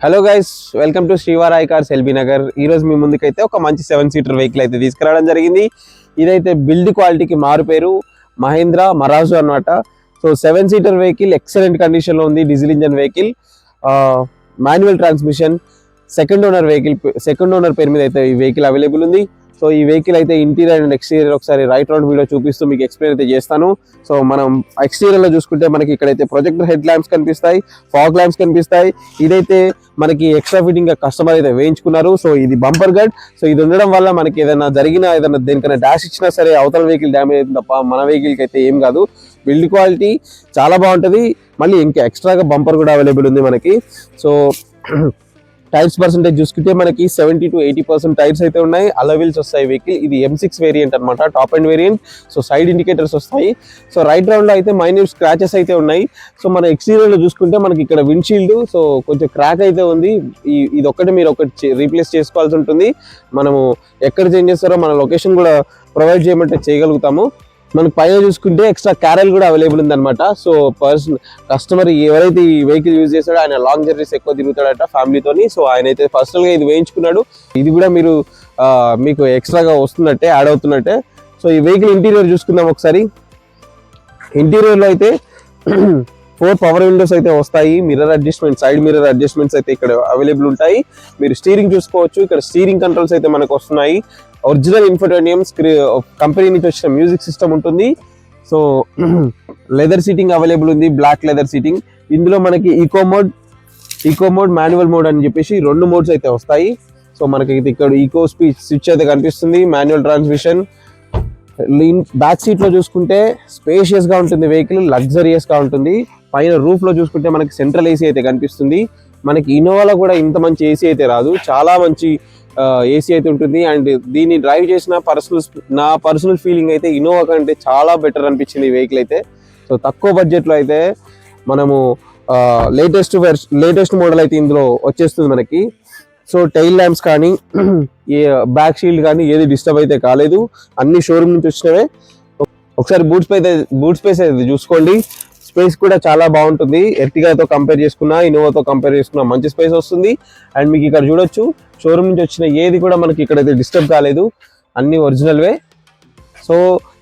Hello guys, welcome to Srivarai cars LB Nagar. ఈ రోజు మీ ముందుకైతే ఒక మంచి 7-సీటర్ వెహికల్ అయితే తీసుకురావడం జరిగింది. ఇదైతే బిల్డ్ క్వాలిటీకి మారు పేరు మహేంద్ర మరాజు అన్నమాట. సో 7-సీటర్ వెహికల్ ఎక్సలెంట్ కండిషన్ లో ఉంది. Diesel engine vehicle, manual transmission, second owner పేరు మీద అయితే ఈ వెహికల్ అవైలబుల్ ఉంది. సో ఈ వెహికల్ అయితే ఇంటీరియర్ అండ్ ఎక్స్టీరియర్ ఒకసారి రైట్ రౌండ్ వీడియో చూపిస్తూ మీకు ఎక్స్ప్లెయిన్ అయితే చేస్తాను. సో మనం ఎక్స్టీరియర్ లో చూసుకుంటే మనకి ఇక్కడైతే ప్రొజెక్టర్ హెడ్ ల్యాంప్స్ కనిపిస్తాయి, ఫాగ్ ల్యాంప్స్ కనిపిస్తాయి. ఇదైతే మనకి ఎక్స్ట్రా ఫిట్టింగ్ గా కస్టమర్ అయితే వేయించుకున్నారు. సో ఇది బంపర్ గడ్. సో ఇది ఉండడం వల్ల మనకి ఏదైనా దేనికైనా డాష్ ఇచ్చినా సరే అవతల వెహికల్ డ్యామేజ్ అవుతుంది తప్ప మన వెహికల్ కి అయితే ఏం కాదు. బిల్డ్ క్వాలిటీ చాలా బాగుంటది. మళ్ళీ ఇంకా ఎక్స్ట్రాగా బంపర్ కూడా అవైలబుల్ ఉంది మనకి. సో టైర్స్ పర్సెంటేజ్ చూసుకుంటే మనకి 70 to 80% టైర్స్ అయితే ఉన్నాయి. అలవిల్స్ వస్తాయి వెహికల్. ఇది M6 వేరియంట్ అనమాట, top and variant. So side indicators వస్తాయి. సో రైట్ రౌండ్ లో అయితే మైన్యూట్ స్క్రాచెస్ అయితే ఉన్నాయి. సో మన ఎక్స్టీరియర్ లో చూసుకుంటే మనకి ఇక్కడ విండ్షీల్డ్ సో కొంచెం క్రాక్ అయితే ఉంది. ఇది ఒక్కటి మీరు ఒకటి రీప్లేస్ చేసుకోవాల్సి ఉంటుంది. మనము ఎక్కడ చేంజ్ చేస్తారో మన లొకేషన్ కూడా ప్రొవైడ్ చేయమంటే చేయగలుగుతాము. మనకి పైన చూసుకుంటే ఎక్స్ట్రా క్యారెల్ కూడా అవైలబుల్ ఉంది అనమాట. సో కస్టమర్ ఎవరైతే ఈ వెహికల్ యూజ్ చేస్తాడో ఆయన లాంగ్ జర్నీస్ ఎక్కువ తిరుగుతాడట ఫ్యామిలీతోని. సో ఆయన అయితే పర్సనల్ గా ఇది వేయించుకున్నాడు. ఇది కూడా మీకు ఎక్స్ట్రాగా వస్తున్నట్టే, యాడ్ అవుతున్నట్టే. సో ఈ వెహికల్ ఇంటీరియర్ చూసుకుందాం ఒకసారి. ఇంటీరియర్ లో అయితే 4 పవర్ విండోస్ అయితే వస్తాయి. Mirror adjustment, side mirror adjustments అయితే ఇక్కడ అవైలబుల్ ఉంటాయి. మీరు స్టీరింగ్ చూసుకోవచ్చు. ఇక్కడ స్టీరింగ్ కంట్రోల్స్ అయితే మనకు వస్తున్నాయి. ఒరిజినల్ ఇన్ఫోటైనియం కంపెనీ నుంచి వచ్చిన మ్యూజిక్ సిస్టమ్ ఉంటుంది. సో లెదర్ సీటింగ్ అవైలబుల్ ఉంది, బ్లాక్ లెదర్ సీటింగ్. ఇందులో మనకి ఈకో మోడ్, మాన్యువల్ మోడ్ అని చెప్పేసి 2 మోడ్స్ అయితే వస్తాయి. సో మనకి ఇక్కడ ఈకో స్విచ్ అయితే కనిపిస్తుంది, మాన్యువల్ ట్రాన్స్మిషన్. బ్యాక్ సీట్ లో చూసుకుంటే స్పేషియస్ గా ఉంటుంది వెహికల్, లగ్జరియస్ గా ఉంటుంది. పైన రూఫ్ లో చూసుకుంటే మనకి సెంట్రల్ ఏసీ అయితే కనిపిస్తుంది. మనకి ఇన్నోవాలో కూడా ఇంత మంచి ఏసీ అయితే రాదు, చాలా మంచి ఏసీ అయితే ఉంటుంది. అండ్ దీన్ని డ్రైవ్ చేసిన నా పర్సనల్ ఫీలింగ్ అయితే ఇన్నోవా కంటే చాలా బెటర్ అనిపించింది ఈ వెహికల్ అయితే. సో తక్కువ బడ్జెట్ లో అయితే మనము లేటెస్ట్ మోడల్ అయితే ఇందులో వచ్చేస్తుంది మనకి. సో టైల్ ల్యాంప్స్ కానీ బ్యాక్ షీల్డ్ కానీ ఏది డిస్టర్బ్ అయితే కాలేదు, అన్ని షోరూమ్ నుంచి వచ్చినవే. ఒకసారి బూట్ స్పేస్ అయితే చూసుకోండి. స్పేస్ కూడా చాలా బాగుంటుంది. ఎర్టిగాతో కంపేర్ చేసుకున్నా, ఇన్నోవాతో కంపేర్ చేసుకున్నా మంచి స్పేస్ వస్తుంది. అండ్ మీకు ఇక్కడ చూడొచ్చు, షోరూమ్ నుంచి వచ్చిన ఏది కూడా మనకి ఇక్కడైతే డిస్టర్బ్ కాలేదు, అన్ని ఒరిజినల్వే. సో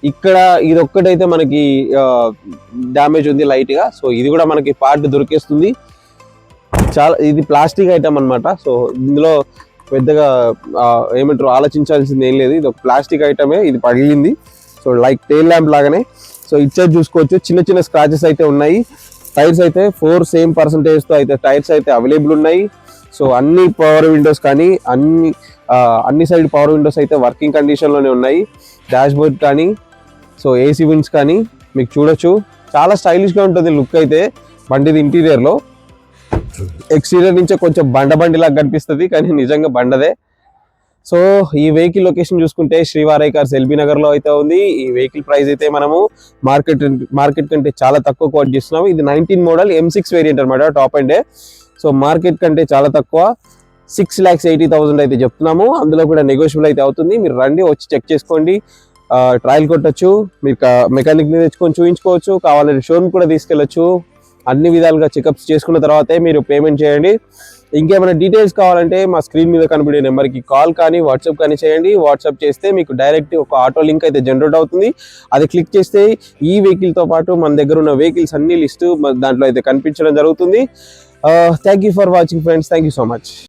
ఇక్కడ ఇది ఒక్కటైతే మనకి డ్యామేజ్ ఉంది లైట్ గా. సో ఇది కూడా మనకి పార్ట్ దొరికేస్తుంది. ఇది ప్లాస్టిక్ ఐటమ్ అనమాట. సో ఇందులో పెద్దగా ఏమంటారు ఆలోచించాల్సింది ఏం లేదు. ఇది ఒక ప్లాస్టిక్ ఐటమే, ఇది పగిలింది. సో లైక్ టెయిల్ ల్యాంప్ లాగానే. సో ఇచ్చేది చూసుకోవచ్చు, చిన్న స్క్రాచెస్ అయితే ఉన్నాయి. టైర్స్ అయితే 4 సేమ్ పర్సెంటేజ్ తో అయితే టైర్స్ అయితే అవైలబుల్ ఉన్నాయి. సో అన్ని పవర్ విండోస్ కానీ అన్ని సైడ్ పవర్ విండోస్ అయితే వర్కింగ్ కండిషన్ లోనే ఉన్నాయి. డాష్ బోర్డ్ కానీ, సో ఏసీ విండ్స్ కానీ మీకు చూడొచ్చు. చాలా స్టైలిష్ గా ఉంటుంది లుక్ అయితే బండిది. ఇంటీరియర్ లో ఎక్స్టీరియర్ నుంచే కొంచెం బండి లాగా కనిపిస్తుంది, కానీ నిజంగా బండదే. సో ఈ వెహికల్ లొకేషన్ చూసుకుంటే శ్రీవారాయ్ కార్స్ ఎల్బీ నగర్ లో అయితే ఉంది. ఈ వెహికల్ ప్రైస్ అయితే మనము మార్కెట్ కంటే చాలా తక్కువ కోట్ చేస్తున్నాము. ఇది 19 మోడల్ M6 వేరియంట్ అనమాట, టాప్ అండ్. సో మార్కెట్ కంటే చాలా తక్కువ, 6,80,000 అయితే చెప్తున్నాము. అందులో కూడా నెగోషియబుల్ అయితే అవుతుంది. మీరు రండి, వచ్చి చెక్ చేసుకోండి, ట్రయల్ కొట్టచ్చు. మీరు మెకానిక్ ని తెచ్చుకొని చూపించుకోవచ్చు, కావాలంటే షోరూమ్ కూడా తీసుకెళ్లొచ్చు. అన్ని విధాలుగా చెకప్స్ చేసుకున్న తర్వాతే మీరు పేమెంట్ చేయండి. ఇంకేమైనా డీటెయిల్స్ కావాలంటే మా స్క్రీన్ మీద కనిపించే నెంబర్కి కాల్ కానీ వాట్సాప్ కానీ చేయండి. వాట్సాప్ చేస్తే మీకు డైరెక్ట్ ఒక ఆటో లింక్ అయితే జనరేట్ అవుతుంది. అది క్లిక్ చేస్తే ఈ వెహికల్తో పాటు మన దగ్గర ఉన్న వెహికల్స్ అన్ని లిస్టు దాంట్లో అయితే కనిపించడం జరుగుతుంది. Thank you for watching friends. Thank you so much.